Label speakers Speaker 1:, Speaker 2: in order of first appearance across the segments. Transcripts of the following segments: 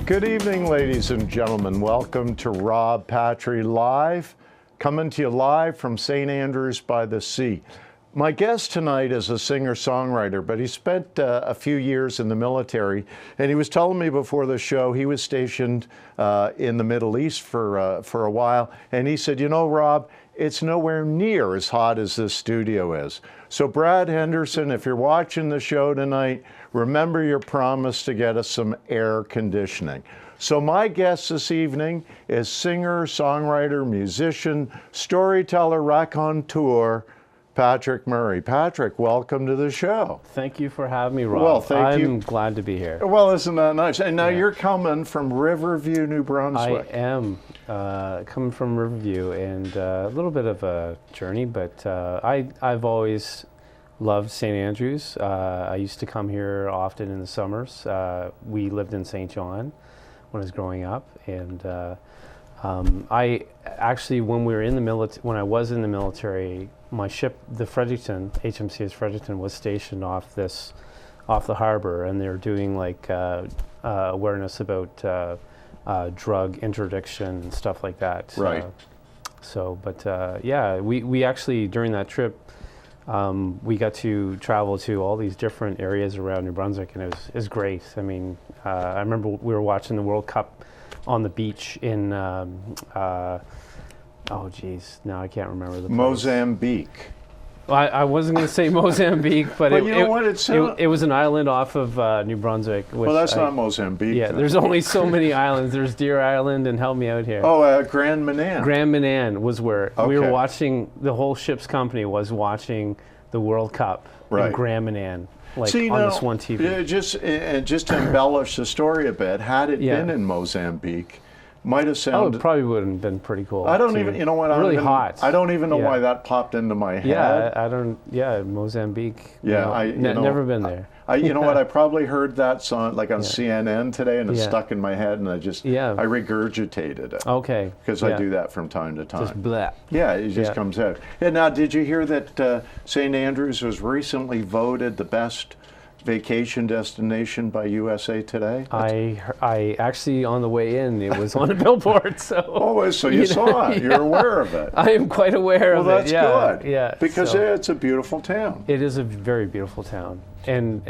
Speaker 1: Good evening, ladies and gentlemen. Welcome to Rob Patry Live, coming to you live from St. Andrews by the Sea. My guest tonight is a singer-songwriter, but he spent a few years in the military, and he was telling me before the show he was stationed in the Middle East for a while, and he said, you know, Rob, it's nowhere near as hot as this studio is. So Brad Henderson, if you're watching the show tonight, remember your promise to get us some air conditioning. So my guest this evening is singer, songwriter, musician, storyteller, raconteur, Patrick Murray. Patrick, welcome to the show.
Speaker 2: Thank you for having me, Rob.
Speaker 1: Well, thank you.
Speaker 2: I'm glad to be here.
Speaker 1: Well, isn't that nice? And now you're coming from Riverview, New Brunswick.
Speaker 2: I am coming from Riverview, and a little bit of a journey, but I've always loved St. Andrews. I used to come here often in the summers. We lived in St. John when I was growing up, and I actually, when we were in the when I was in the military, my ship, the Fredericton, HMCS Fredericton, was stationed off the harbor, and they're doing like awareness about drug interdiction and stuff like that.
Speaker 1: Right.
Speaker 2: Yeah, we actually, during that trip, we got to travel to all these different areas around New Brunswick, and it was great. I mean, I remember we were watching the World Cup on the beach in, oh geez, now I can't remember the place.
Speaker 1: Mozambique.
Speaker 2: Well, I wasn't going to say Mozambique, but
Speaker 1: you know what?
Speaker 2: It was an island off of New Brunswick. Which
Speaker 1: well, that's not Mozambique.
Speaker 2: Yeah,
Speaker 1: then.
Speaker 2: There's only so many islands. There's Deer Island, and help me out here.
Speaker 1: Oh, Grand Manan.
Speaker 2: Grand Manan was where
Speaker 1: Okay.
Speaker 2: we were watching. The whole ship's company was watching the World Cup in Grand Manan, like on this one TV.
Speaker 1: Just to embellish the story a bit, had it been in Mozambique, might have sounded.
Speaker 2: Oh, it probably would have been pretty cool.
Speaker 1: I don't even, you know what?
Speaker 2: Really hot.
Speaker 1: I don't even know why that popped into my head.
Speaker 2: Yeah, I don't. Yeah, Mozambique.
Speaker 1: Yeah,
Speaker 2: never been there.
Speaker 1: You know what? I probably heard that song like on CNN today, and it stuck in my head, and I regurgitated it.
Speaker 2: Okay.
Speaker 1: Because I do that from time to time.
Speaker 2: Just blah.
Speaker 1: Yeah, it just comes out. And now, did you hear that St. Andrews was recently voted the best vacation destination by USA Today?
Speaker 2: I actually, on the way in, it was on a billboard. So
Speaker 1: so you saw it. You're aware of it.
Speaker 2: I am quite aware of it.
Speaker 1: Well, that's good.
Speaker 2: Yeah,
Speaker 1: because it's a beautiful town.
Speaker 2: It is a very beautiful town, and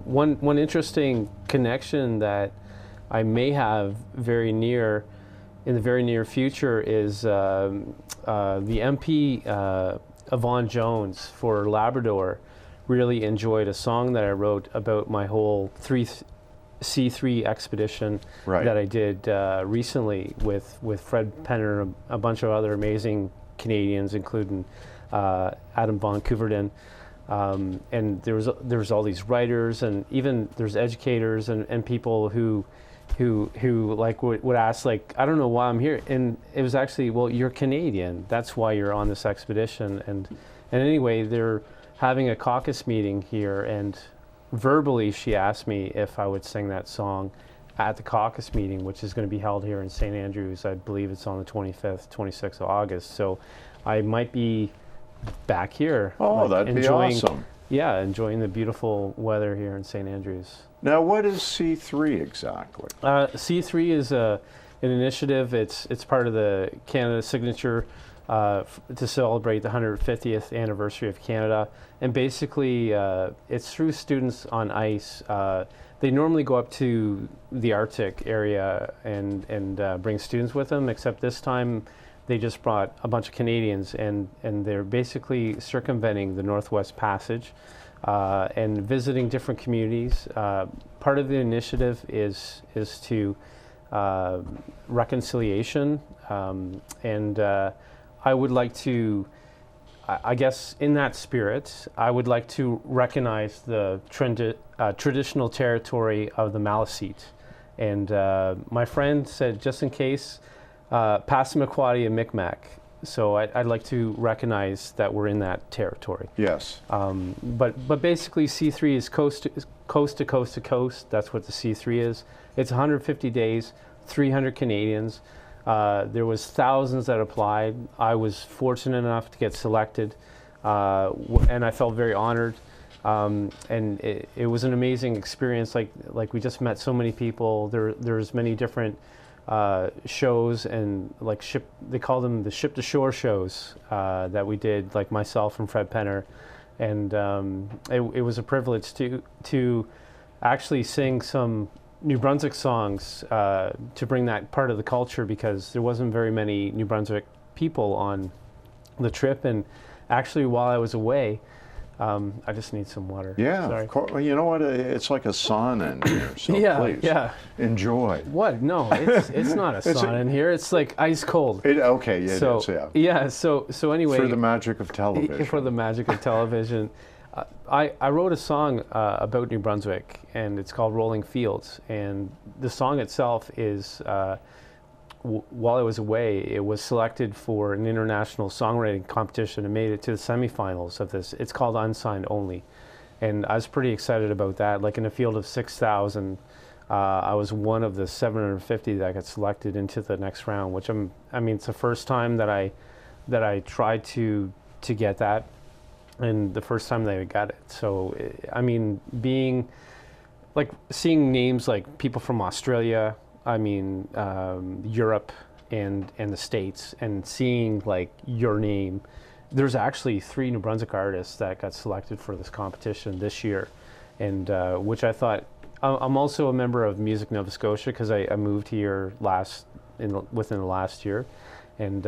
Speaker 2: one interesting connection that I may have in the very near future is the MP Yvonne Jones for Labrador really enjoyed a song that I wrote about my whole C3 expedition that I did recently with Fred Penner and a bunch of other amazing Canadians, including Adam Von Couverden. And there was all these writers, and even there's educators and people who like would ask, like, I don't know why I'm here, and it was actually, well, you're Canadian, that's why you're on this expedition. And anyway, they're having a caucus meeting here, and verbally she asked me if I would sing that song at the caucus meeting, which is going to be held here in St. Andrews. I believe it's on the 25th, 26th of August. So I might be back here.
Speaker 1: Oh, that'd be awesome.
Speaker 2: Yeah, enjoying the beautiful weather here in St. Andrews.
Speaker 1: Now, what is C3 exactly?
Speaker 2: C3 is an initiative. It's part of the Canada Signature to celebrate the 150th anniversary of Canada, and basically it's through students on ice. They normally go up to the Arctic area and bring students with them, except this time they just brought a bunch of Canadians, and they're basically circumventing the Northwest Passage and visiting different communities. Part of the initiative is to reconciliation, and I would like to, I guess in that spirit, I would like to recognize the traditional territory of the Maliseet. And my friend said, just in case, Passamaquoddy and Micmac. So I'd like to recognize that we're in that territory.
Speaker 1: Yes.
Speaker 2: But basically C3 is coast to coast to coast. That's what the C3 is. It's 150 days, 300 Canadians. There was thousands that applied. I was fortunate enough to get selected, and I felt very honored. And it was an amazing experience. Like we just met so many people. There's many different shows, and like they call them the ship to shore shows that we did, like myself and Fred Penner. And it was a privilege to actually sing some New Brunswick songs to bring that part of the culture, because there wasn't very many New Brunswick people on the trip. And actually, while I was away, I just need some water.
Speaker 1: Yeah,
Speaker 2: sorry.
Speaker 1: Of course. Well, you know what? It's like a sauna in here, so please enjoy.
Speaker 2: What? No, it's not a sauna in here. It's like ice cold.
Speaker 1: Okay, it is, yeah.
Speaker 2: Yeah, so anyway.
Speaker 1: For the magic of television.
Speaker 2: For the magic of television. I wrote a song about New Brunswick, and it's called Rolling Fields. And the song itself is, while I was away, it was selected for an international songwriting competition and made it to the semifinals of this. It's called Unsigned Only. And I was pretty excited about that. Like in a field of 6,000, I was one of the 750 that got selected into the next round, which I mean, it's the first time that I tried to get that, and the first time that I got it. So, I mean, seeing names like people from Australia, I mean, Europe and the States, and seeing like your name. There's actually 3 New Brunswick artists that got selected for this competition this year, and which I thought, I'm also a member of Music Nova Scotia, because I moved here within the last year, and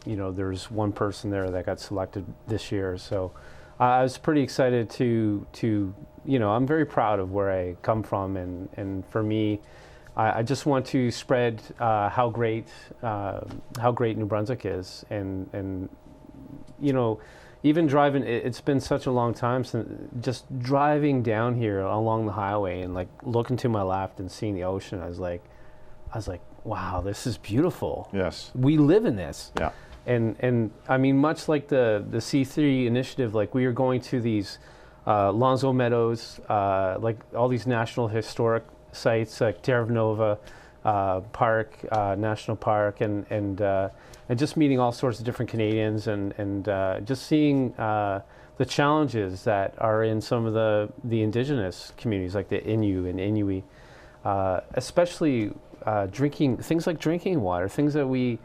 Speaker 2: you know, there's one person there that got selected this year. So I was pretty excited to you know, I'm very proud of where I come from, and for me, I just want to spread how great New Brunswick is, and you know, even driving. It's been such a long time since just driving down here along the highway and like looking to my left and seeing the ocean. I was like, wow, this is beautiful.
Speaker 1: Yes,
Speaker 2: we live in this.
Speaker 1: Yeah,
Speaker 2: and I mean, much like the C3 initiative, like we are going to these Lonzo Meadows, like all these national historic sites like Terra Nova Park, National Park, and just meeting all sorts of different Canadians, and just seeing the challenges that are in some of the indigenous communities like the Innu and Inuit, especially things like drinking water, things that we,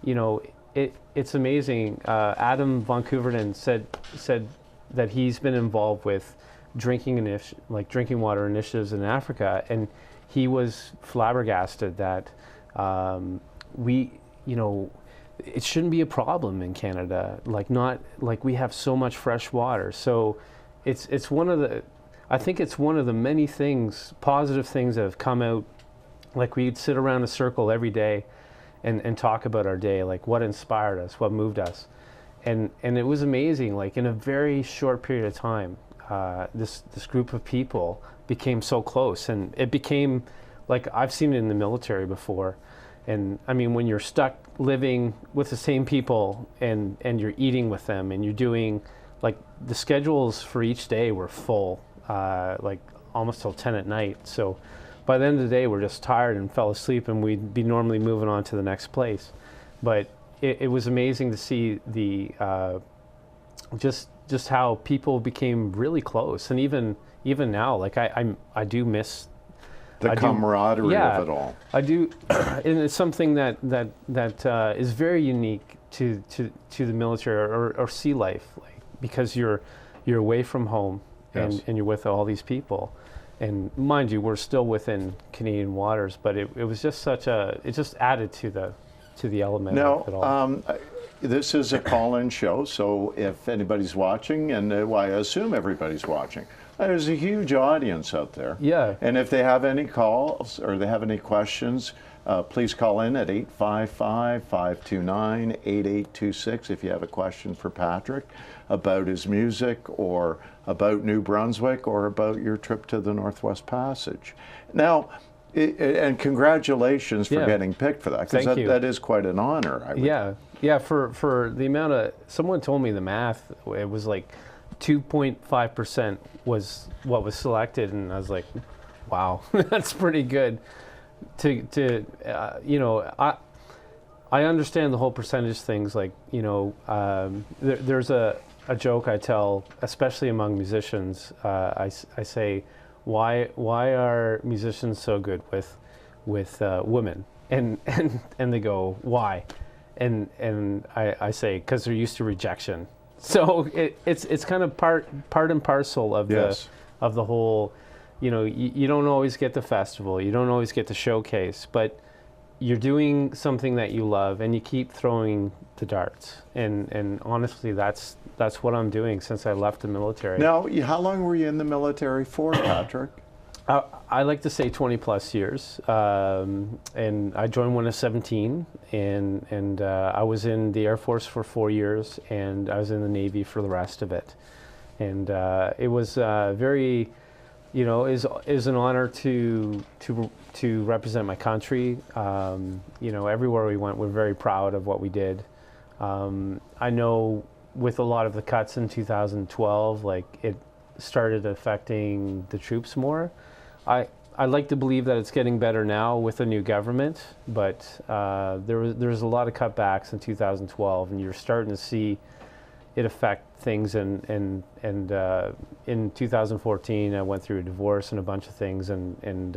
Speaker 2: you know, it's amazing. Adam von Couverden said that he's been involved with drinking water initiatives in Africa, and he was flabbergasted that we, you know, it shouldn't be a problem in Canada. Like we have so much fresh water. So it's one of the, I think it's one of the many things, positive things that have come out. Like we'd sit around a circle every day and talk about our day, like what inspired us, what moved us. And it was amazing, like in a very short period of time, this group of people became so close, and it became like, I've seen it in the military before. And I mean, when you're stuck living with the same people and you're eating with them, and you're doing, like, the schedules for each day were full, like almost till 10 at night. So by the end of the day, we're just tired and fell asleep, and we'd be normally moving on to the next place. But it was amazing to see the just how people became really close, and even now, like I do miss
Speaker 1: the camaraderie of it all.
Speaker 2: I do, and it's something that is very unique to the military or sea life, like, because you're away from home, and you're with all these people. And mind you, we're still within Canadian waters, but it was just it just added to the element
Speaker 1: now,
Speaker 2: of it all.
Speaker 1: This is a call-in show, so if anybody's watching, and I assume everybody's watching, there's a huge audience out there.
Speaker 2: Yeah.
Speaker 1: And if they have any calls or they have any questions, please call in at 855-529-8826 if you have a question for Patrick about his music, or about New Brunswick, or about your trip to the Northwest Passage. Now, and congratulations for getting picked for that, because that is quite an honor.
Speaker 2: Yeah, for the amount of, someone told me the math, it was like 2.5% was what was selected, and I was like, wow, that's pretty good. To you know, I understand the whole percentage things, like, you know, there's a a joke I tell, especially among musicians. I say, why are musicians so good with women? And they go, why? And I say, because they're used to rejection. So it's kind of part and parcel of the whole. You don't always get the festival, you don't always get the showcase, but you're doing something that you love, and you keep throwing the darts. And honestly, that's what I'm doing since I left the military.
Speaker 1: Now, how long were you in the military for, Patrick?
Speaker 2: I like to say 20 plus years, and I joined when I was 17, and I was in the Air Force for 4 years, and I was in the Navy for the rest of it. And it was very, is an honor to represent my country. Everywhere we went, we're very proud of what we did. I know with a lot of the cuts in 2012, like it started affecting the troops more. I like to believe that it's getting better now with the new government, but there was a lot of cutbacks in 2012, and you're starting to see it affect things. And in 2014, I went through a divorce and a bunch of things, and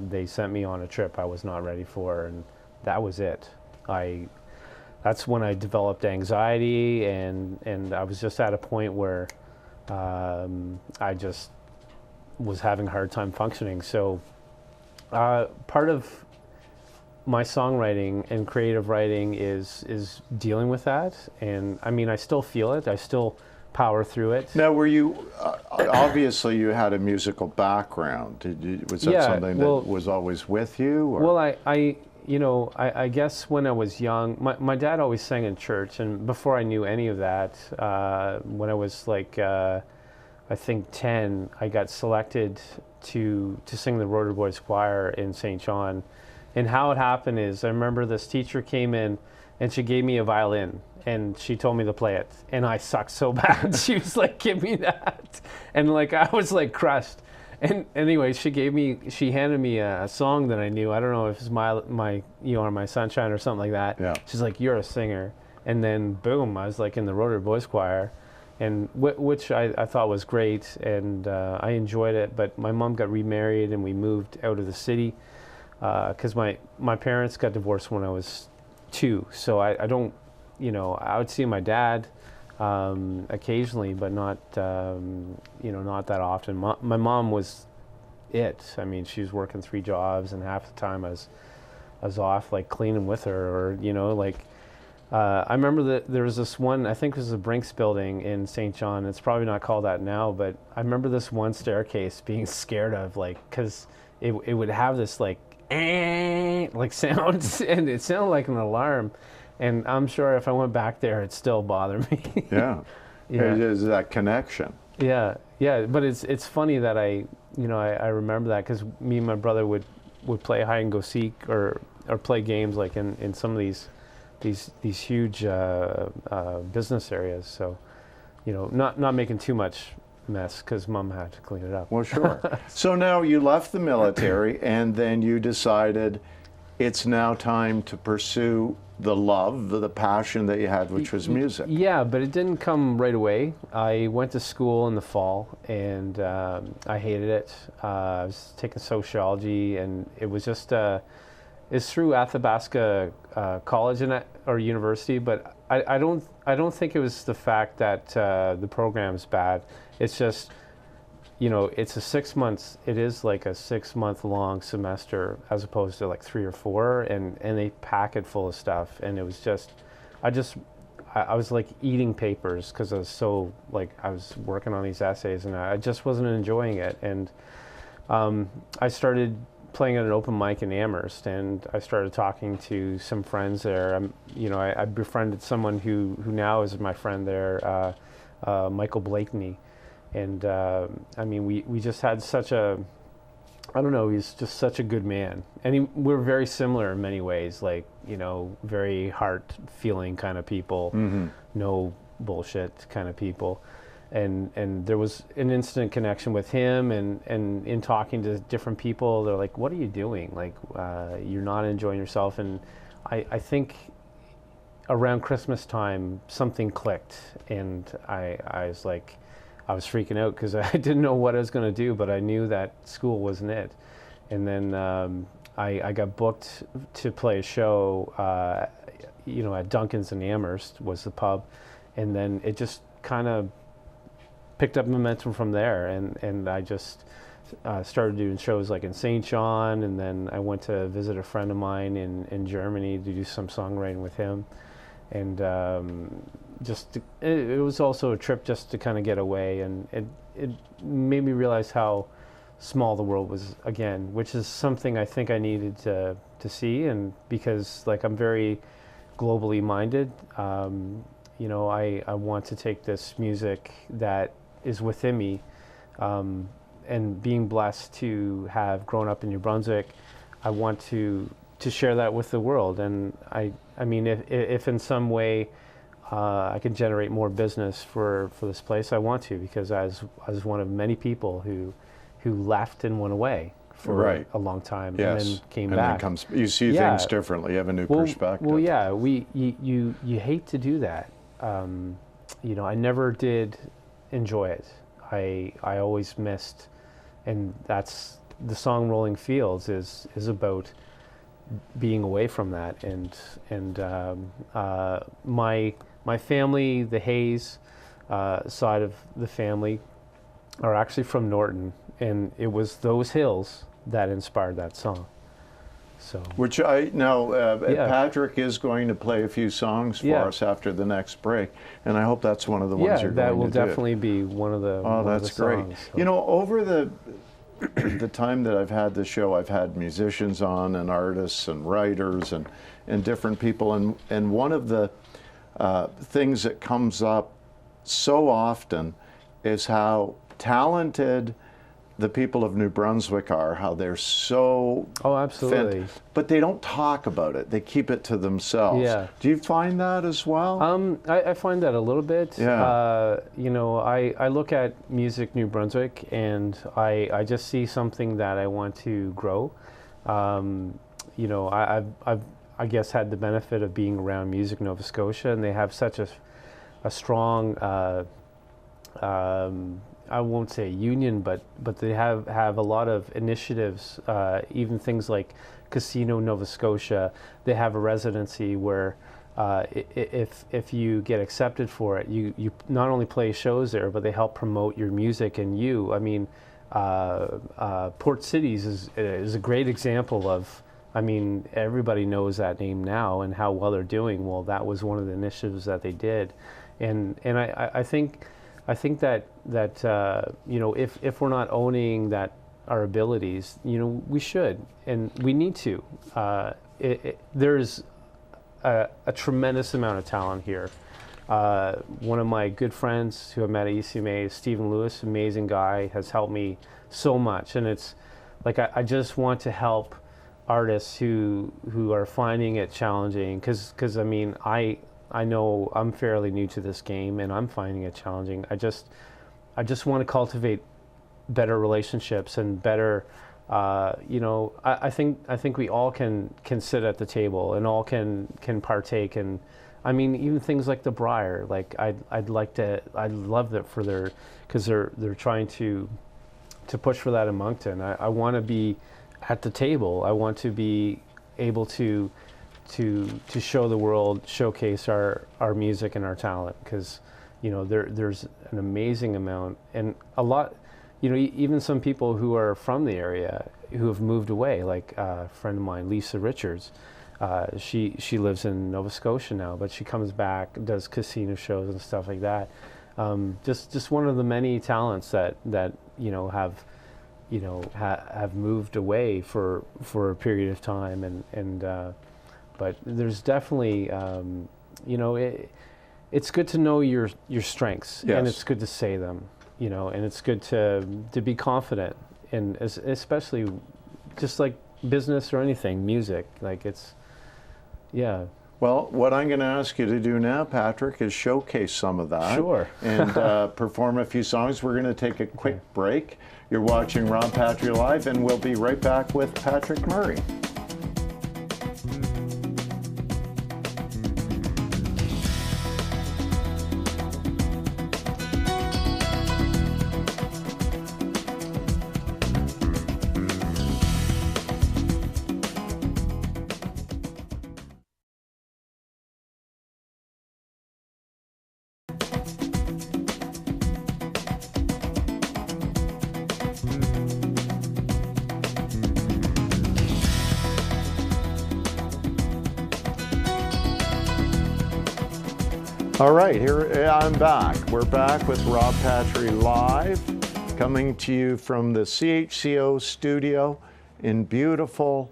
Speaker 2: they sent me on a trip I was not ready for, and that was it. That's when I developed anxiety, and I was just at a point where I just was having a hard time functioning. So part of my songwriting and creative writing is dealing with that. And I mean, I still feel it. I still power through it.
Speaker 1: Now, were you, obviously you had a musical background. Was that something that was always with you? Or?
Speaker 2: Well, I guess when I was young, my dad always sang in church. And before I knew any of that, when I was like, I think 10, I got selected to sing the Rotary Boys Choir in St. John. And how it happened is, I remember this teacher came in and she gave me a violin and she told me to play it. And I sucked so bad. She was like, give me that. And like, I was like crushed. And anyway, she handed me a song that I knew. I don't know if it's my My Sunshine or something like that.
Speaker 1: Yeah.
Speaker 2: She's like, you're a singer. And then boom, I was like in the Rotary Boys Choir. And which I thought was great, and I enjoyed it. But my mom got remarried, and we moved out of the city because my parents got divorced when I was 2. So I don't, I would see my dad occasionally, but not, not that often. My mom was it. I mean, she was working 3 jobs, and half the time I was off like cleaning with her, or I remember that there was this one, I think it was the Brinks building in St. John. It's probably not called that now, but I remember this one staircase being scared of, like, because it would have this like sound, and it sounded like an alarm. And I'm sure if I went back there, it'd still bother me.
Speaker 1: Yeah. There's that connection.
Speaker 2: Yeah. But it's funny that I remember that, because me and my brother would play hide and go seek or play games like in some of these huge business areas. So, not making too much mess, because Mom had to clean it up.
Speaker 1: Well, sure. So now you left the military, and then you decided it's now time to pursue the love, the passion that you had, which was music.
Speaker 2: Yeah, but it didn't come right away. I went to school in the fall, and I hated it. I was taking sociology, and it was just it's through Athabasca College or university, but I don't think it was the fact that the program's bad. It's just, it's a 6 months. It is like a 6 month long semester as opposed to like 3 or 4, and they pack it full of stuff. And it was just, I was like eating papers, because I was so I was working on these essays, and I just wasn't enjoying it. And I started playing at an open mic in Amherst, and I started talking to some friends there. I befriended someone who now is my friend there, Michael Blakeney. And we just had such a, I don't know, he's just such a good man. And we're very similar in many ways, very heart-feeling kind of people, no bullshit kind of people. And there was an instant connection with him, and in talking to different people, they're like, what are you doing? Like, you're not enjoying yourself. And I think around Christmas time, something clicked, and I was like, I was freaking out because I didn't know what I was going to do, but I knew that school wasn't it. And then I got booked to play a show, at Duncan's in Amherst was the pub, and then it just kind of picked up momentum from there, and I just started doing shows like in St. John, and then I went to visit a friend of mine in Germany to do some songwriting with him, and it was also a trip just to kind of get away, and it made me realize how small the world was again, which is something I think I needed to see, and because like I'm very globally minded, I want to take this music that is within me, and being blessed to have grown up in New Brunswick, I want to share that with the world. And I mean, if in some way I can generate more business for this place, I want to, because I was one of many people who left and went away for a long time, and then came back.
Speaker 1: Then you see things differently. You have a new perspective.
Speaker 2: Well, yeah, you hate to do that. I never did enjoy it. I always missed, and that's the song Rolling Fields is about being away from that. And my family, the Hayes side of the family, are actually from Norton, and it was those hills that inspired that song. So,
Speaker 1: which Patrick is going to play a few songs for us after the next break, and I hope that's one of the ones you're going to do. Yeah, that
Speaker 2: will definitely be one of the.
Speaker 1: Oh, that's great.
Speaker 2: Songs, so.
Speaker 1: Over the time that I've had the show, I've had musicians on, and artists, and writers, and different people, and one of the things that comes up so often is how talented the people of New Brunswick are, how they're so
Speaker 2: absolutely,
Speaker 1: but they don't talk about it. They keep it to themselves.
Speaker 2: Yeah.
Speaker 1: Do you find that as well?
Speaker 2: I find that a little bit.
Speaker 1: Yeah.
Speaker 2: I look at Music New Brunswick, and I just see something that I want to grow. I've I guess had the benefit of being around Music Nova Scotia, and they have such a strong I won't say union, but they have a lot of initiatives, even things like Casino Nova Scotia. They have a residency where if you get accepted for it, you not only play shows there, but they help promote your music and you. I mean, Port Cities is a great example of, I mean, everybody knows that name now and how well they're doing. Well, that was one of the initiatives that they did. And I think that if we're not owning that our abilities, we should, and we need to. There's a tremendous amount of talent here. One of my good friends who I met at ECMA, Stephen Lewis, amazing guy, has helped me so much, and it's like I just want to help artists who are finding it challenging, because I mean I know I'm fairly new to this game, and I'm finding it challenging. I just want to cultivate better relationships and better. I think we all can sit at the table and all can partake. And I mean, even things like the Briar. Like I'd love that for because they're trying to push for that in Moncton. I want to be at the table. I want to be able to show the world, showcase our music and our talent, because there's an amazing amount, and a lot, even some people who are from the area who have moved away, like a friend of mine, Lisa Richards. She lives in Nova Scotia now, but she comes back, does casino shows and stuff like that. Just one of the many talents that have moved away for a period of time, but there's definitely, it's good to know your strengths,
Speaker 1: yes.
Speaker 2: And it's good to say them, and it's good to be confident, and especially just like business or anything, music, like it's, yeah.
Speaker 1: Well, what I'm going to ask you to do now, Patrick, is showcase some of that.
Speaker 2: Sure.
Speaker 1: And perform a few songs. We're going to take a quick break. You're watching Rob Patry Live, and we'll be right back with Patrick Murray. All right, here I'm back. We're back with Rob Patry Live, coming to you from the CHCO studio in beautiful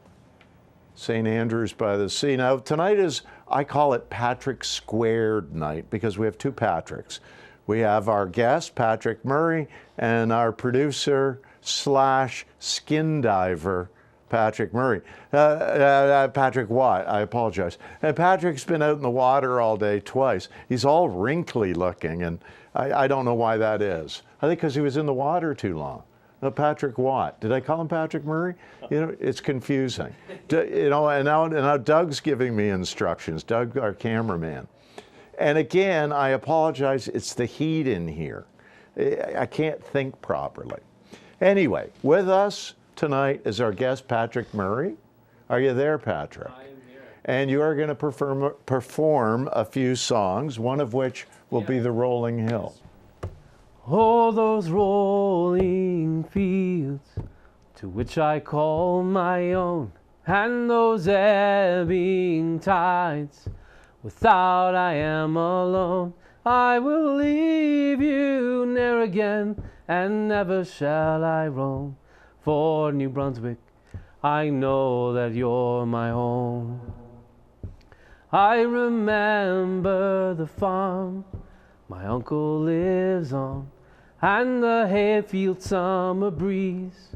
Speaker 1: St. Andrews by the Sea. Now, tonight is, I call it Patrick Squared night because we have two Patricks. We have our guest, Patrick Murray, and our producer slash skin diver, Patrick Murray. Patrick Watt, I apologize. And Patrick's been out in the water all day twice. He's all wrinkly looking, and I don't know why that is. I think because he was in the water too long. Patrick Watt. Did I call him Patrick Murray? You know, it's confusing. You know, and now Doug's giving me instructions. Doug, our cameraman. And again, I apologize. It's the heat in here. I can't think properly. Anyway, with us tonight is our guest, Patrick Murray. Are you there, Patrick?
Speaker 2: I am here.
Speaker 1: And you are going to perform a few songs, one of which will be The Rolling Hill.
Speaker 2: Oh, those rolling fields to which I call my own, and those ebbing tides, without I am alone. I will leave you ne'er again, and never shall I roam. For New Brunswick, I know that you're my home. I remember the farm my uncle lives on, and the hayfield summer breeze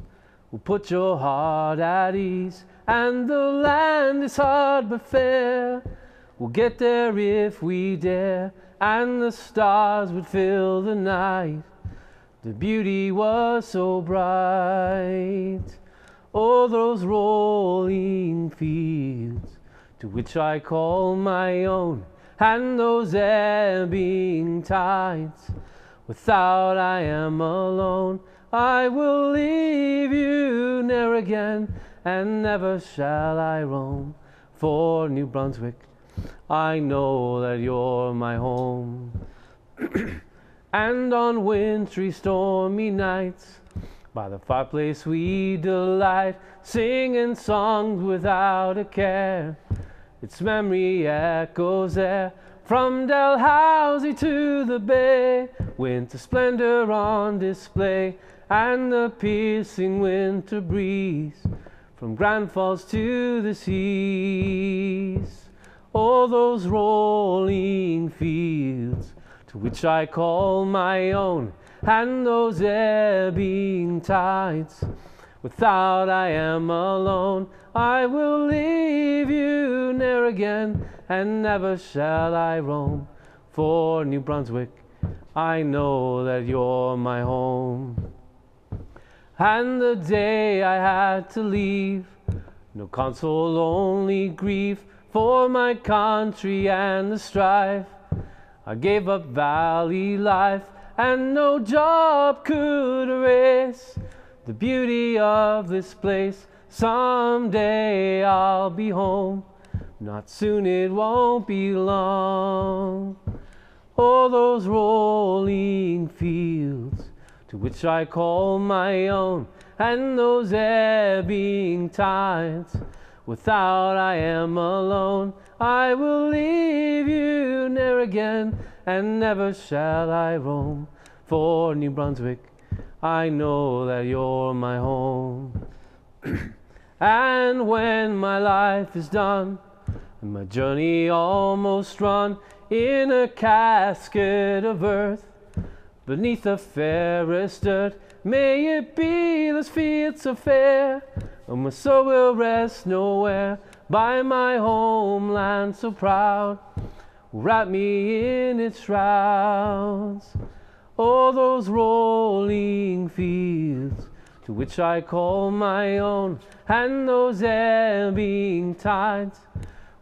Speaker 2: will put your heart at ease. And the land is hard but fair, we'll get there if we dare, and the stars would fill the night. The beauty was so bright. Oh, those rolling fields to which I call my own, and those ebbing tides, without I am alone. I will leave you ne'er again, and never shall I roam. For New Brunswick, I know that you're my home. And on wintry stormy nights, by the fireplace we delight, singing songs without a care. Its memory echoes there, from Dalhousie to the bay. Winter splendor on display, and the piercing winter breeze, from Grand Falls to the seas. All those rolling fields to which I call my own, and those ebbing tides, without I am alone. I will leave you ne'er again, and never shall I roam. For New Brunswick, I know that you're my home. And the day I had to leave, no console, only grief, for my country and the strife. I gave up valley life, and no job could erase the beauty of this place. Someday I'll be home, not soon, it won't be long. Oh, those rolling fields to which I call my own, and those ebbing tides, without I am alone. I will leave you ne'er again, and never shall I roam. For New Brunswick, I know that you're my home. And when my life is done, and my journey almost run, in a casket of earth, beneath the fairest dirt, may it be this field so fair, and my soul will rest nowhere, by my homeland so proud, wrap me in its shrouds. Oh, those rolling fields to which I call my own, and those ebbing tides,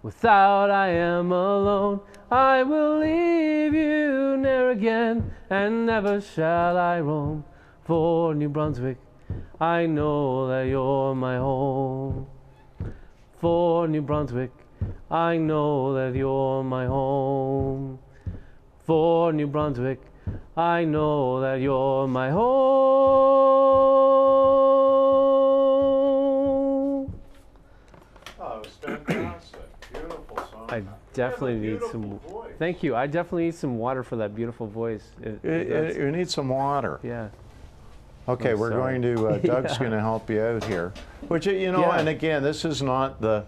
Speaker 2: without I am alone. I will leave you ne'er again, and never shall I roam. For New Brunswick, I know that you're my home. For New Brunswick, I know that you're my home. For New Brunswick, I know that you're my home.
Speaker 1: Oh, it was fantastic. Beautiful song.
Speaker 2: I definitely need some.
Speaker 1: Voice.
Speaker 2: Thank you. I definitely need some water for that beautiful voice.
Speaker 1: You need some water.
Speaker 2: Yeah.
Speaker 1: Okay, we're going to, Doug's going to help you out here. Which, you know, and again, this is not the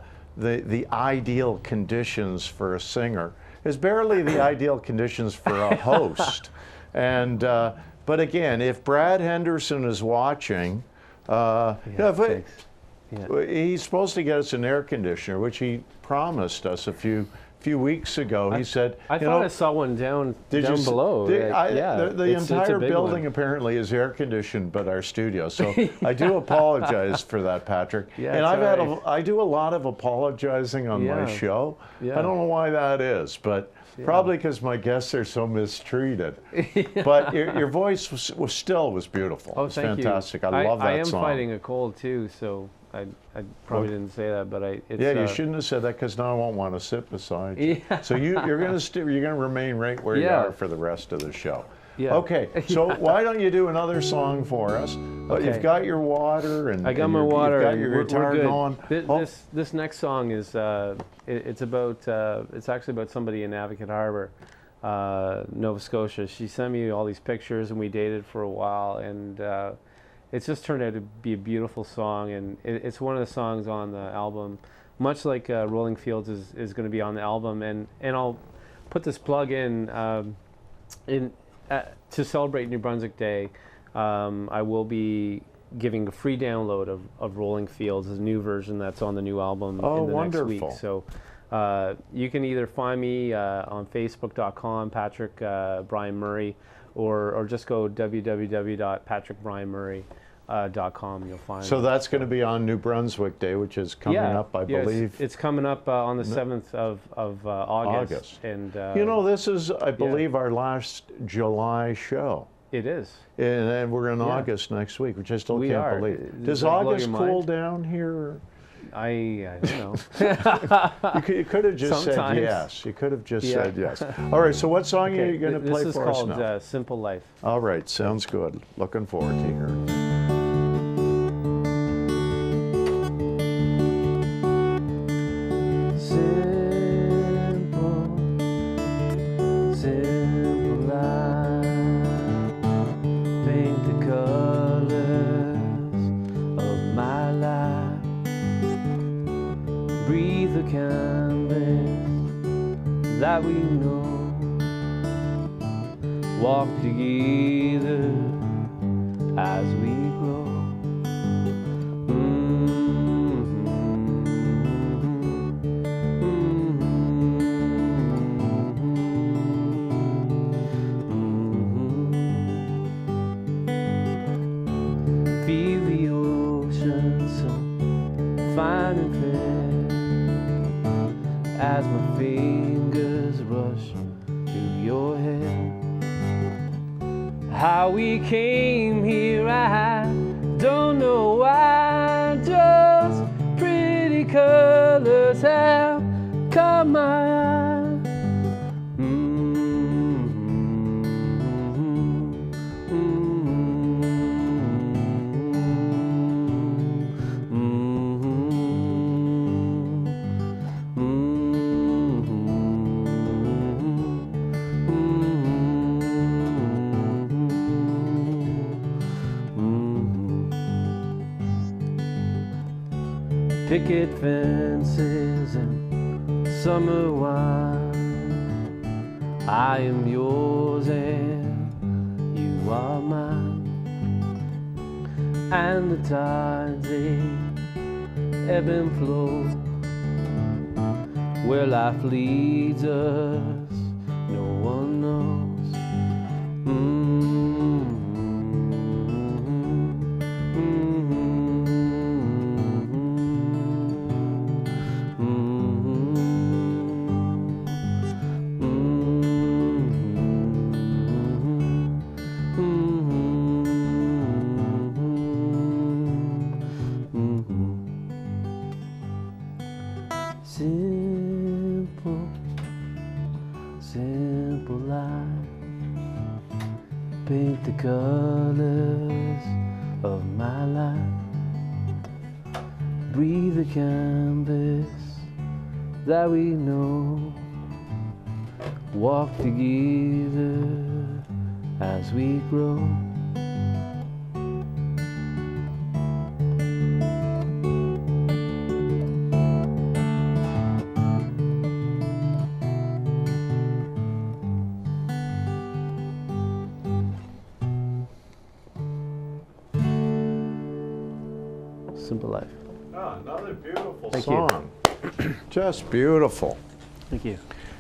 Speaker 1: ideal conditions for a singer. It's barely the ideal conditions for a host. And, but again, if Brad Henderson is watching, he's supposed to get us an air conditioner, which he promised us a few weeks ago. He said,
Speaker 2: I thought I saw one down below.
Speaker 1: The entire building apparently is air conditioned, but our studio. So I do apologize for that, Patrick.
Speaker 2: Yeah,
Speaker 1: and I do a lot of apologizing on my show. I don't know why that is, but probably because my guests are so mistreated. But your voice was beautiful.
Speaker 2: Oh,
Speaker 1: it was
Speaker 2: thank
Speaker 1: fantastic.
Speaker 2: You.
Speaker 1: I love that song.
Speaker 2: I am fighting a cold too, so I probably didn't say that, but
Speaker 1: you shouldn't have said that, because now I won't want to sit beside you. So you're going to remain right where you are for the rest of the show. Okay, so why don't you do another song for us? You've got your water, and
Speaker 2: I got my water.
Speaker 1: You've got your guitar going.
Speaker 2: This next song is it's actually about somebody in Advocate Harbor, Nova Scotia. She sent me all these pictures, and we dated for a while, and it's just turned out to be a beautiful song, and it's one of the songs on the album, much like Rolling Fields is going to be on the album, and I'll put this plug in to celebrate New Brunswick Day. I will be giving a free download of Rolling Fields, a new version that's on the new album in the next week. So you can either find me on Facebook.com, Patrick Brian Murray, or just go www.patrickbrianmurray.com. You'll find.
Speaker 1: So that's going to be on New Brunswick Day, which is coming up, I believe.
Speaker 2: It's coming up on the 7th of August. And
Speaker 1: you know, this is, I believe, our last July show.
Speaker 2: It is.
Speaker 1: And we're in August next week, which I still can't believe. Does August cool down here?
Speaker 2: I don't know.
Speaker 1: You could have just said yes. You could have just said yes. All right, so what song are you going to play for us now?
Speaker 2: This is called Simple Life.
Speaker 1: All right, sounds good. Looking forward to hearing it.
Speaker 2: That we know, walk together as we grow. Feel the ocean so fine and fair as my fingers rush through your hair. How we came here, I don't know why. Just pretty colors have caught my eye. Picket fences and summer wine. I am yours and you are mine. And the tides, they ebb and flow. Where life leads us, no one knows. Simple life, paint the colors of my life, breathe the canvas that we know, walk together as we grow. Simple life.
Speaker 1: Oh, another beautiful
Speaker 2: Thank
Speaker 1: song. Just beautiful.
Speaker 2: Thank you.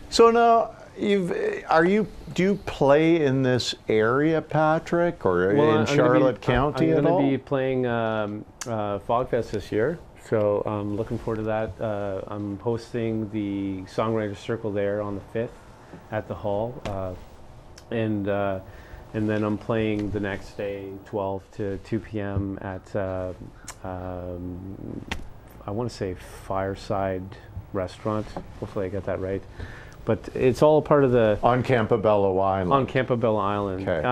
Speaker 1: So now, do you play in this area, Patrick, or in Charlotte County at all?
Speaker 2: I'm going to be playing Fogfest this year, so I'm looking forward to that. I'm hosting the Songwriter Circle there on the 5th at the Hall, and then I'm playing the next day, 12 to 2 p.m. at I want to say Fireside Restaurant. Hopefully I got that right. But it's all part of the...
Speaker 1: On Campobello Island.
Speaker 2: On Campobello Island.
Speaker 1: Okay.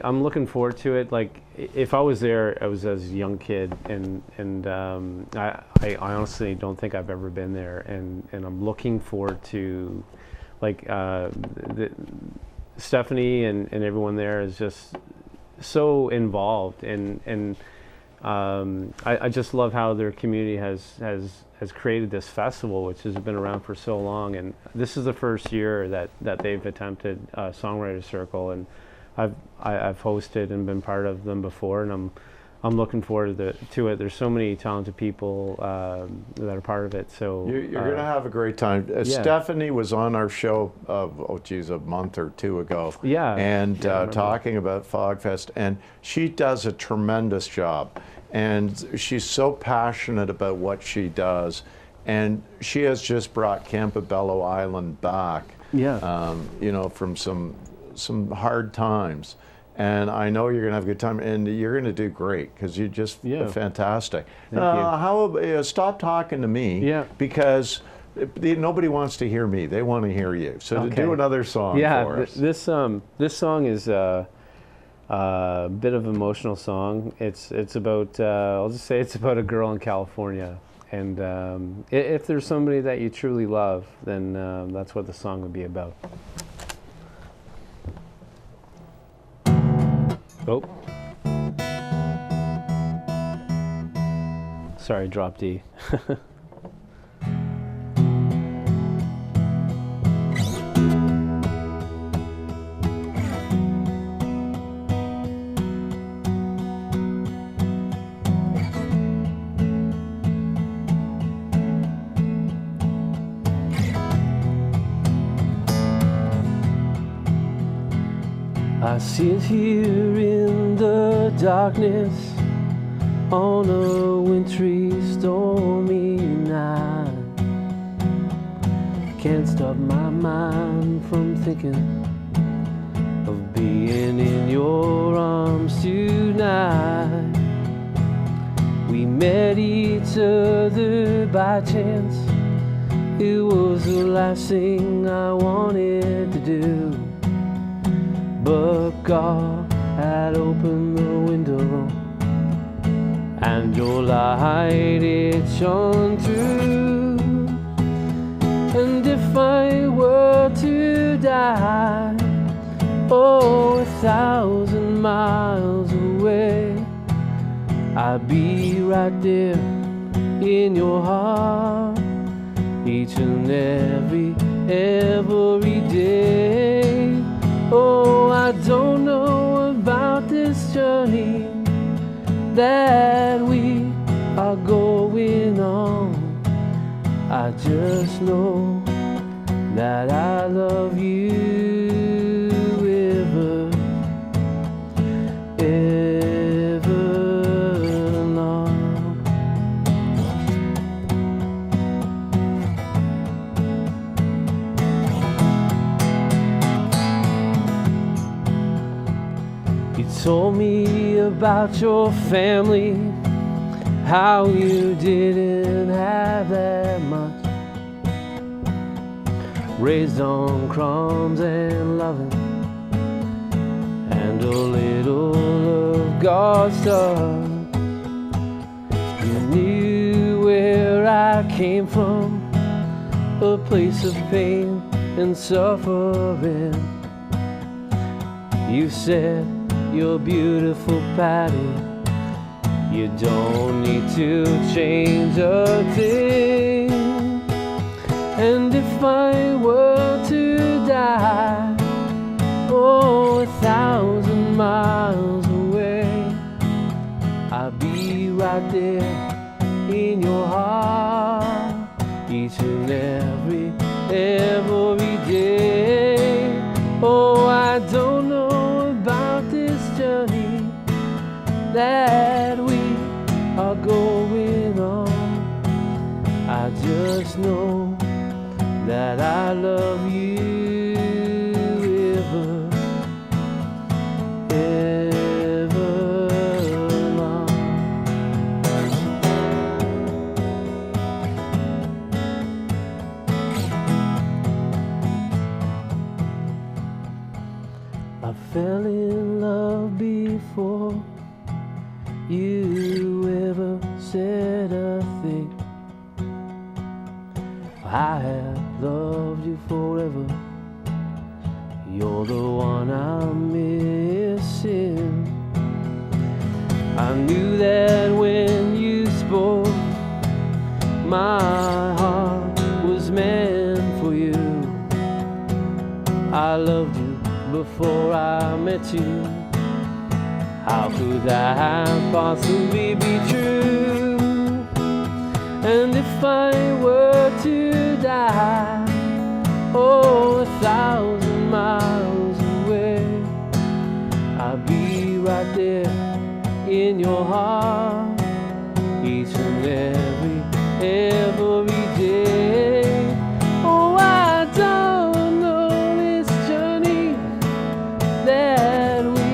Speaker 2: I'm looking forward to it. Like, if I was there, I was as a young kid, and I honestly don't think I've ever been there, and I'm looking forward to, like, Stephanie and everyone there is just so involved, and I just love how their community has created this festival, which has been around for so long, and this is the first year that they've attempted Songwriter Circle, and I've hosted and been part of them before, and I'm looking forward to it. There's so many talented people that are part of it. So
Speaker 1: you're going to have a great time.
Speaker 2: Yeah.
Speaker 1: Stephanie was on our show, a month or two ago.
Speaker 2: Yeah.
Speaker 1: And talking about Fogfest, and she does a tremendous job. And she's so passionate about what she does. And she has just brought Campobello Island back, from some hard times. And I know you're going to have a good time, and you're going to do great because you're just fantastic.
Speaker 2: Thank you.
Speaker 1: Stop talking to me, because nobody wants to hear me. They want to hear you. So to do another song for us.
Speaker 2: This song is a bit of an emotional song. It's about I'll just say it's about a girl in California, and if there's somebody that you truly love, then that's what the song would be about. Oh. Sorry, drop D. I sit here in the darkness on a wintry, stormy night. Can't stop my mind from thinking of being in your arms tonight. We met each other by chance. It was the last thing I wanted to do. But God had opened the window, and your light it shone through. And if I were to die, 1,000 miles away, I'd be right there in your heart, each and every day. Oh, I don't know about this journey that we are going on. I just know that I love you ever long. You told me about your family, how you didn't have that much, raised on crumbs and loving, and a little of God's stuff. You knew where I came from, a place of pain and suffering. You said you're beautiful, Patty. You don't need to change a thing. And if I were to die, oh, 1,000 miles away, I'd be right there in your heart, each and every day. Oh, I don't know about this journey that we are going on. I just know that I love you ever long. I fell in love before you ever said a thing. I have loved you forever. You're the one I'm missing. I knew that when you spoke, my heart was meant for you. I loved you before I met you. How could that possibly be true? And if I were to die, oh, 1,000 miles away, I'd be right there in your heart, each and every day. Oh, I don't know this journey that we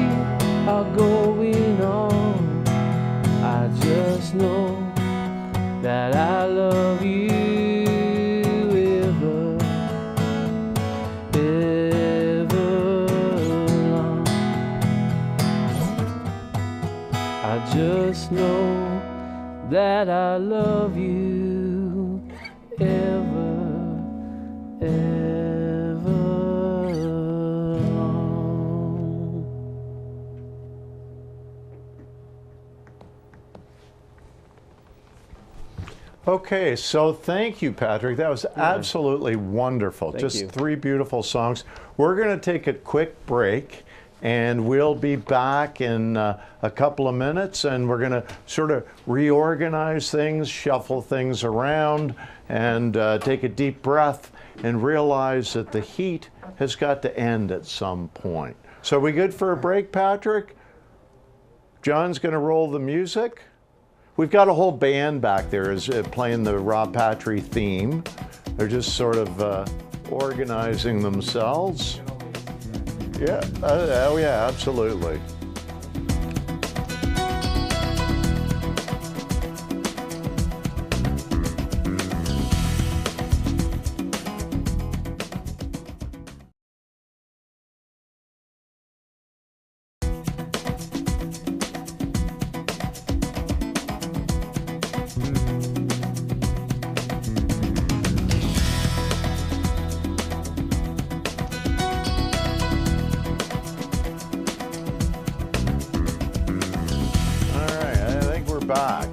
Speaker 2: are going on. I just know that I love you ever long. I just know that I love you ever long.
Speaker 1: Okay, so thank you, Patrick. That was absolutely wonderful.
Speaker 2: Thank
Speaker 1: Just
Speaker 2: you.
Speaker 1: 3 beautiful songs. We're going to take a quick break, and we'll be back in a couple of minutes, and we're going to sort of reorganize things, shuffle things around, and take a deep breath and realize that the heat has got to end at some point. So are we good for a break, Patrick? John's going to roll the music. We've got a whole band back there is playing the Rob Patry theme. They're just sort of organizing themselves. Yeah, oh yeah, absolutely. Back.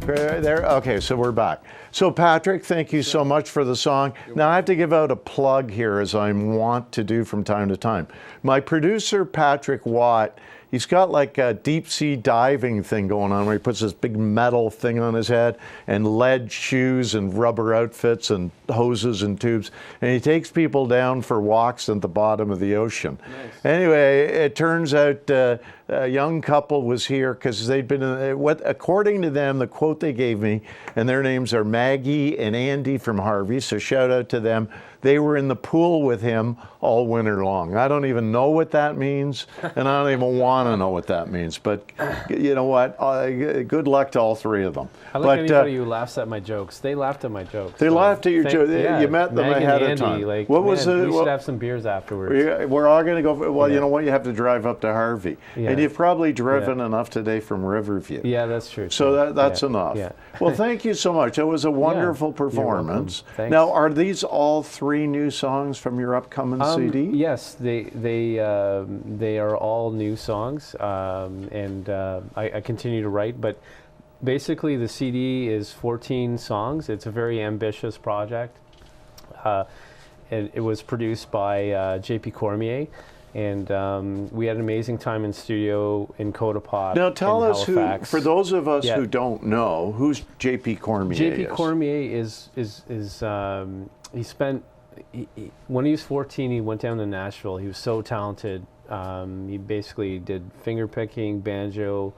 Speaker 1: There. Okay, so we're back. So Patrick, thank you so much for the song. Now I have to give out a plug here, as I want to do from time to time. My producer, Patrick Watt, he's got like a deep sea diving thing going on where he puts this big metal thing on his head and lead shoes and rubber outfits and hoses and tubes. And he takes people down for walks at the bottom of the ocean. Nice. Anyway, it turns out a young couple was here because they'd been, according to them, the quote they gave me, and their names are Maggie and Andy from Harvey, so shout out to them. They were in the pool with him all winter long. I don't even know what that means, and I don't even want to know what that means. But you know what? Good luck to all 3 of them.
Speaker 2: I like anybody who laughs at my jokes. They laughed at my jokes.
Speaker 1: They laughed at your jokes. Yeah, you met them ahead of time.
Speaker 2: Like, we should have some beers afterwards.
Speaker 1: We're all going to go. Well, you know what? You have to drive up to Harvey. Yeah. And you've probably driven enough today from Riverview.
Speaker 2: Yeah, that's true.
Speaker 1: So that's enough. Yeah. Well, thank you so much. It was a wonderful performance. Now, are these all 3 new songs from your upcoming CD?
Speaker 2: Yes, they are all new songs, and I continue to write. But basically, the CD is 14 songs. It's a very ambitious project. It was produced by J.P. Cormier, and we had an amazing time in studio in Codapop.
Speaker 1: Now tell us Halifax. For those of us who don't know, who's J.P. Cormier?
Speaker 2: J.P. Cormier is he spent, when he was 14, he went down to Nashville. He was so talented. He basically did finger picking, banjo,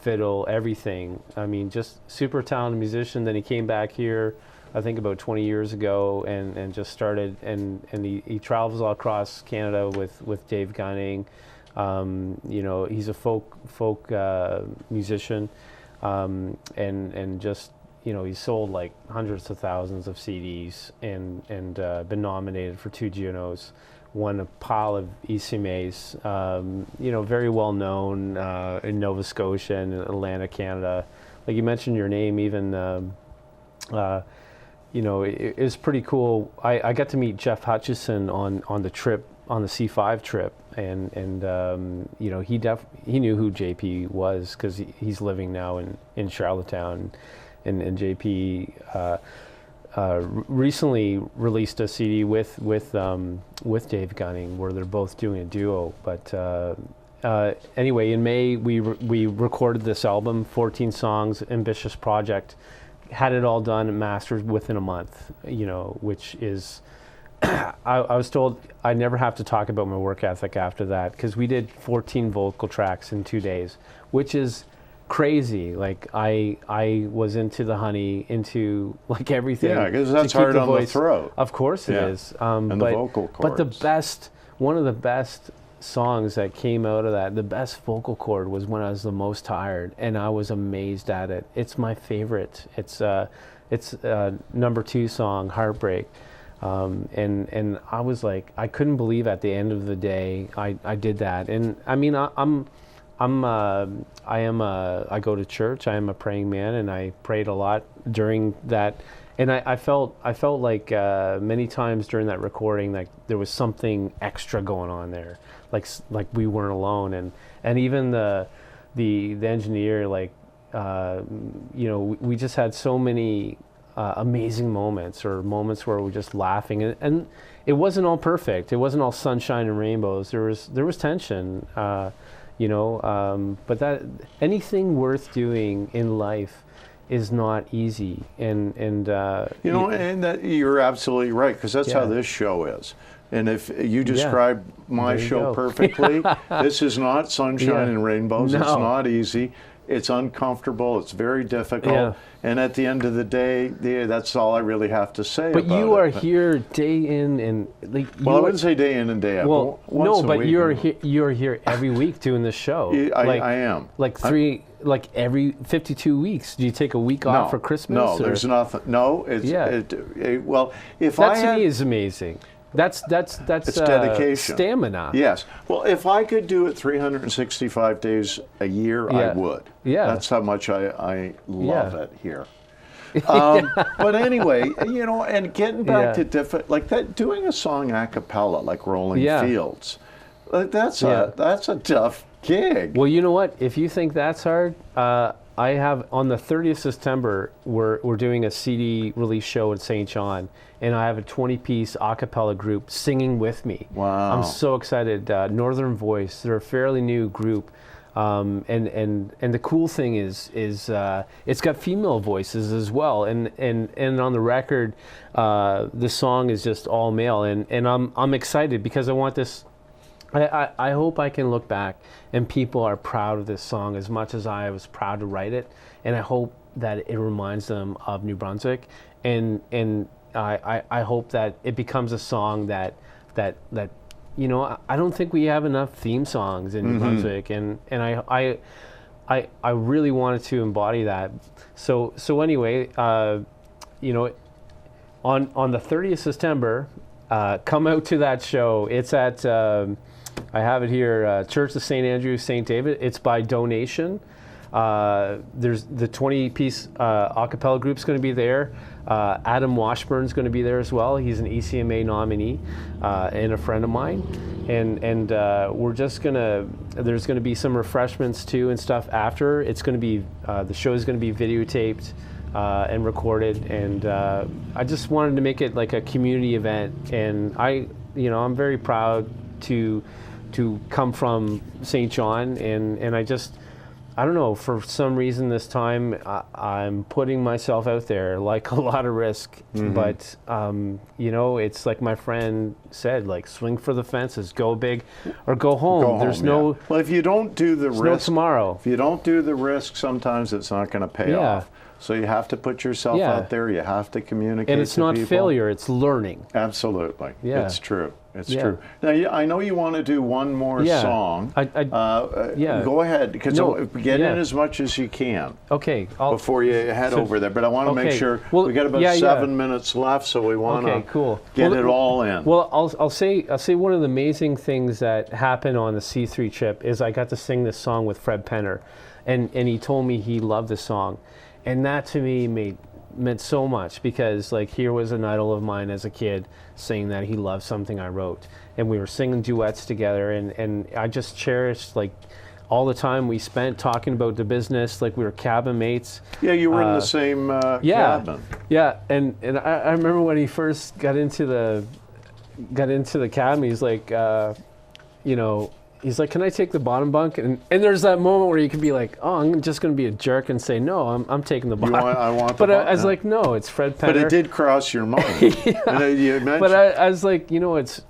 Speaker 2: fiddle, everything. I mean, just super talented musician. Then he came back here, I think about 20 years ago, and just started, and he travels all across Canada with Dave Gunning. You know, he's a folk musician, and just, you know, he's sold like hundreds of thousands of CDs, and been nominated for 2 Junos, won a pile of ECMAs, you know, very well known in Nova Scotia and Atlantic, Canada. Like you mentioned your name, even you know, it was pretty cool. I got to meet Jeff Hutchison on the trip, on the C5 trip, and you know, he knew who JP was, because he's living now in Charlottetown, and JP recently released a CD with Dave Gunning, where they're both doing a duo. But anyway, in May we recorded this album, 14 songs, ambitious project. Had it all done and mastered within a month, you know, which is, I was told I never have to talk about my work ethic after that, because we did 14 vocal tracks in 2 days, which is crazy. Like I was into the honey, into like everything.
Speaker 1: Yeah, because that's hard on the throat.
Speaker 2: Of course it is.
Speaker 1: And the vocal cords.
Speaker 2: But one of the best songs that came out of that, the best vocal cord, was When I Was the Most Tired, and I was amazed at it. It's my favorite. It's number 2 song, Heartbreak, and I was like, I couldn't believe at the end of the day I did that. And I mean, I go to church. I am a praying man, and I prayed a lot during that. And I felt like many times during that recording, like there was something extra going on there, like we weren't alone. And even the engineer, like you know, we just had so many amazing moments, or moments where we're just laughing, and it wasn't all perfect. It wasn't all sunshine and rainbows. There was tension, you know. But that anything worth doing in life is not easy, and
Speaker 1: you know, and that you're absolutely right, because that's how this show is. And if you describe my show perfectly, this is not sunshine and rainbows. No. It's not easy. It's uncomfortable. It's very difficult. Yeah. And at the end of the day, that's all I really have to say about it.
Speaker 2: But you are here day in and like.
Speaker 1: Well, I wouldn't say day in and day out.
Speaker 2: Well, no, but you're here every week doing this show.
Speaker 1: I am.
Speaker 2: Like every 52 weeks. Do you take a week off for Christmas?
Speaker 1: No, there's nothing. No, it's well, if
Speaker 2: that to me is amazing. That's
Speaker 1: it's dedication,
Speaker 2: stamina.
Speaker 1: Yes. Well, if I could do it 365 days a year, I would. Yeah. That's how much I love it here. But anyway, you know, and getting back to like that, doing a song a cappella, like Rolling Fields, that's a tough gig.
Speaker 2: Well, you know what? If you think that's hard, I have on the 30th of September, we're doing a CD release show in St. John, and I have a 20-piece a cappella group singing with me.
Speaker 1: Wow!
Speaker 2: I'm so excited. Northern Voice, they're a fairly new group, and the cool thing is it's got female voices as well, and on the record, the song is just all male, and I'm excited because I want this. I hope I can look back and people are proud of this song as much as I was proud to write it, and I hope that it reminds them of New Brunswick, and I hope that it becomes a song that you know, I don't think we have enough theme songs in New Brunswick, and I really wanted to embody that. So anyway, you know, on the 30th of September, come out to that show. It's at I have it here, Church of St. Andrew, St. David. It's by donation. There's the 20-piece a cappella group's going to be there. Adam Washburn's going to be there as well. He's an ECMA nominee and a friend of mine. And we're just there's going to be some refreshments too and stuff after. It's going to be, the show is going to be videotaped and recorded. And I just wanted to make it like a community event. And I'm very proud to come from St. John. And I don't know, for some reason this time I'm putting myself out there, like a lot of risk, but it's like my friend said, like swing for the fences, go big or go home.
Speaker 1: Well, if you don't do the risk,
Speaker 2: no tomorrow.
Speaker 1: If you don't do the risk, sometimes it's not going to pay off. So you have to put yourself out there. You have to communicate.
Speaker 2: And it's not failure; it's learning.
Speaker 1: Absolutely, it's true. It's
Speaker 2: Yeah.
Speaker 1: true. Now, I know you want to do one more song. Go ahead, because get in as much as you can.
Speaker 2: Okay.
Speaker 1: Before you head over there, but I want to make sure we got about 7 minutes left, so we want to get it all in.
Speaker 2: Well, I'll say one of the amazing things that happened on the C3 trip is I got to sing this song with Fred Penner, and he told me he loved the song, and that to me meant so much, because like here was an idol of mine as a kid saying that he loved something I wrote, and we were singing duets together, and I just cherished like all the time we spent talking about the business, like we were cabin mates. Yeah, you were in the same cabin. Yeah, and I remember when he first got into the cabin, he's like, he's like, can I take the bottom bunk? And there's that moment where you can be like, oh, I'm just going to be a jerk and say, no, I'm taking the bottom.
Speaker 1: I want the
Speaker 2: but I was like, no, it's Fred Penner.
Speaker 1: But it did cross your mind. You mentioned.
Speaker 2: But I was like, it's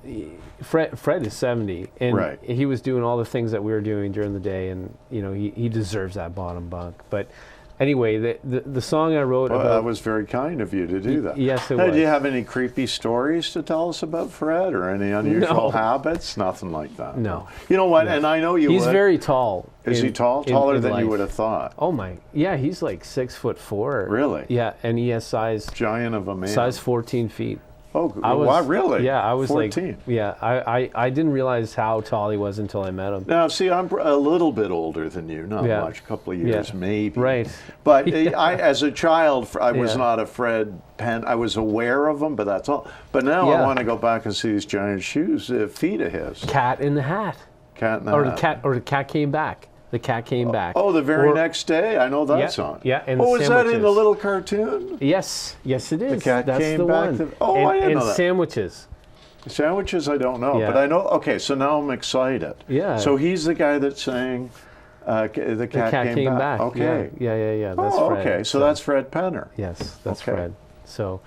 Speaker 2: Fred is 70, and he was doing all the things that we were doing during the day, and he deserves that bottom bunk. But anyway, the song I wrote about...
Speaker 1: that was very kind of you to do that.
Speaker 2: Yes, it was.
Speaker 1: Do you have any creepy stories to tell us about Fred, or any unusual habits? Nothing like that.
Speaker 2: No.
Speaker 1: You know what, and I know
Speaker 2: He's very tall.
Speaker 1: Is he tall? Taller than you would have thought.
Speaker 2: Oh my, yeah, he's like 6'4".
Speaker 1: Really?
Speaker 2: Yeah, and he has size...
Speaker 1: Giant of a man.
Speaker 2: Size 14 feet.
Speaker 1: Oh, wow, really?
Speaker 2: Yeah, I was
Speaker 1: 14.
Speaker 2: I didn't realize how tall he was until I met him.
Speaker 1: Now, see, I'm a little bit older than you, not much, a couple of years maybe.
Speaker 2: Right.
Speaker 1: But as a child, I was not a Fred Penn. I was aware of him, but that's all. But now I want to go back and see these giant feet of his.
Speaker 2: Cat in the Hat.
Speaker 1: Cat in the Hat.
Speaker 2: The cat came back. The cat came back.
Speaker 1: Oh, the very next day? I know that song.
Speaker 2: Yeah, and
Speaker 1: is that in the little cartoon?
Speaker 2: Yes, it is.
Speaker 1: The cat came back.
Speaker 2: One.
Speaker 1: I didn't know that.
Speaker 2: Sandwiches.
Speaker 1: Sandwiches, I don't know, but I know. Okay, so now I'm excited.
Speaker 2: Yeah.
Speaker 1: So he's the guy that sang The Cat Came Back. Okay.
Speaker 2: Yeah. That's Fred.
Speaker 1: Okay, so that's Fred Penner.
Speaker 2: Yes, that's Fred. So,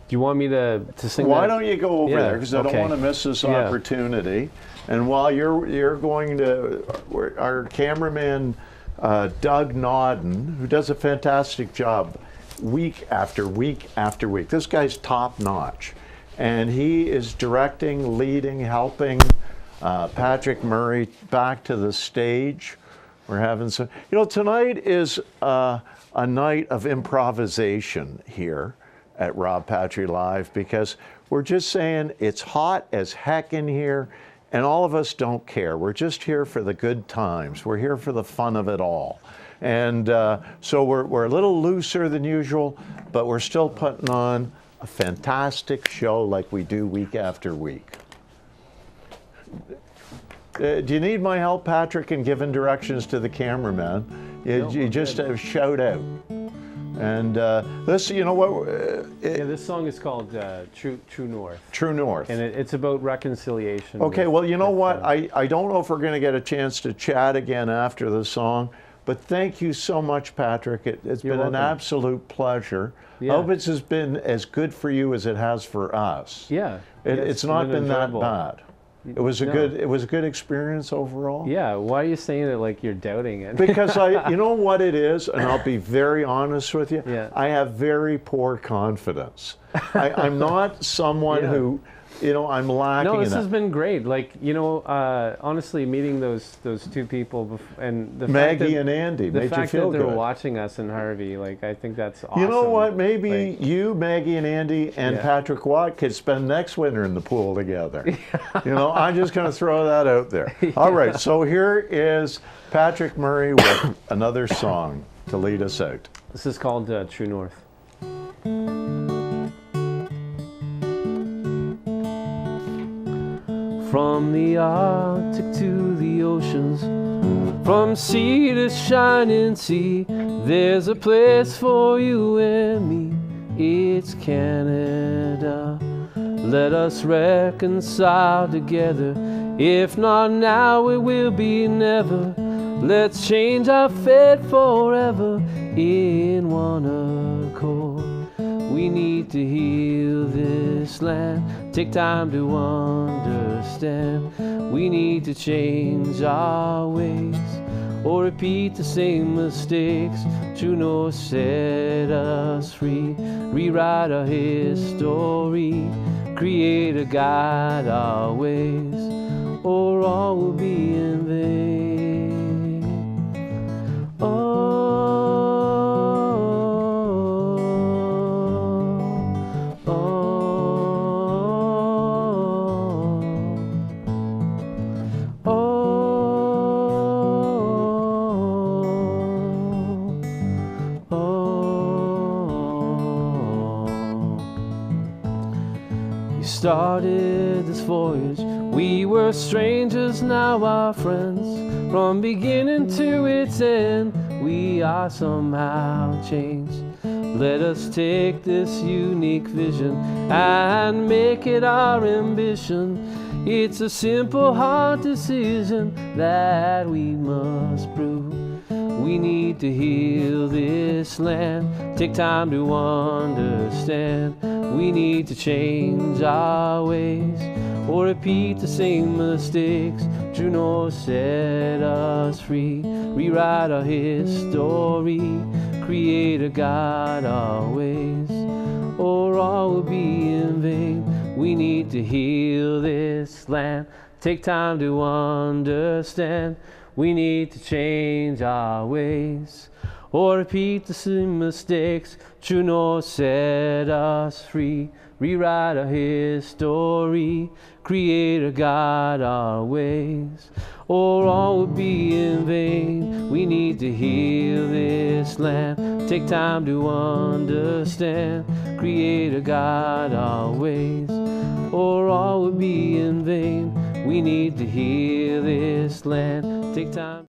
Speaker 2: do you want me to sing
Speaker 1: Why don't you go over there, because I don't want to miss this opportunity. And while you're going to, our cameraman Doug Nodden, who does a fantastic job week after week after week. This guy's top notch. And he is directing, leading, helping Patrick Murray back to the stage. We're having some, tonight is a night of improvisation here at Rob Patry Live, because we're just saying it's hot as heck in here. And all of us don't care. We're just here for the good times. We're here for the fun of it all. And so we're a little looser than usual, but we're still putting on a fantastic show like we do week after week. Do you need my help, Patrick, in giving directions to the cameraman? You just shout out. And this,
Speaker 2: this song is called True North.
Speaker 1: True North.
Speaker 2: And it's about reconciliation.
Speaker 1: Okay, well, you know what? I don't know if we're going to get a chance to chat again after the song, but thank you so much, Patrick. It's been an absolute pleasure. Yeah. I hope it's been as good for you as it has for us.
Speaker 2: Yeah.
Speaker 1: It's not been that bad. It was a good experience overall.
Speaker 2: Yeah, why are you saying it like you're doubting it?
Speaker 1: Because you know what it is, and I'll be very honest with you. Yeah. I have very poor confidence. I'm not someone who you know, I'm lacking
Speaker 2: No,
Speaker 1: in
Speaker 2: this
Speaker 1: that.
Speaker 2: has been great. Like, you know, honestly, meeting those two people and the
Speaker 1: Maggie
Speaker 2: fact that,
Speaker 1: and Andy
Speaker 2: the
Speaker 1: made you
Speaker 2: fact
Speaker 1: feel
Speaker 2: that they're
Speaker 1: good.
Speaker 2: watching us in Harvey, like, I think that's awesome.
Speaker 1: You know what? Maybe
Speaker 2: Like,
Speaker 1: you, Maggie and Andy, and
Speaker 2: Yeah.
Speaker 1: Patrick Watt could spend next winter in the pool together. You know, I'm just going to throw that out there. All right, so here is Patrick Murray with another song to lead us out.
Speaker 2: This is called True North. From the Arctic to the oceans, from sea to shining sea, there's a place for you and me. It's Canada. Let us reconcile together. If not now, it will be never. Let's change our fate forever in one accord. We need to heal this land. Take time to understand. We need to change our ways or repeat the same mistakes. True North set us free. Rewrite our history. Create a guide our ways, or all will be in vain. Started this voyage, we were strangers, now our friends. From beginning to its end, we are somehow changed. Let us take this unique vision and make it our ambition. It's a simple, hard decision that we must prove. We need to heal this land. Take time to understand. We need to change our ways or repeat the same mistakes. True North set us free. Rewrite our history. Create a guide our ways, or all will be in vain. We need to heal this land. Take time to understand. We need to change our ways or repeat the same mistakes. True North set us free. Rewrite our history. Create a guide our ways, or all will be in vain. We need to heal this land. Take time to understand. Create a guide our ways, or all will be in vain. We need to heal this land. Take time.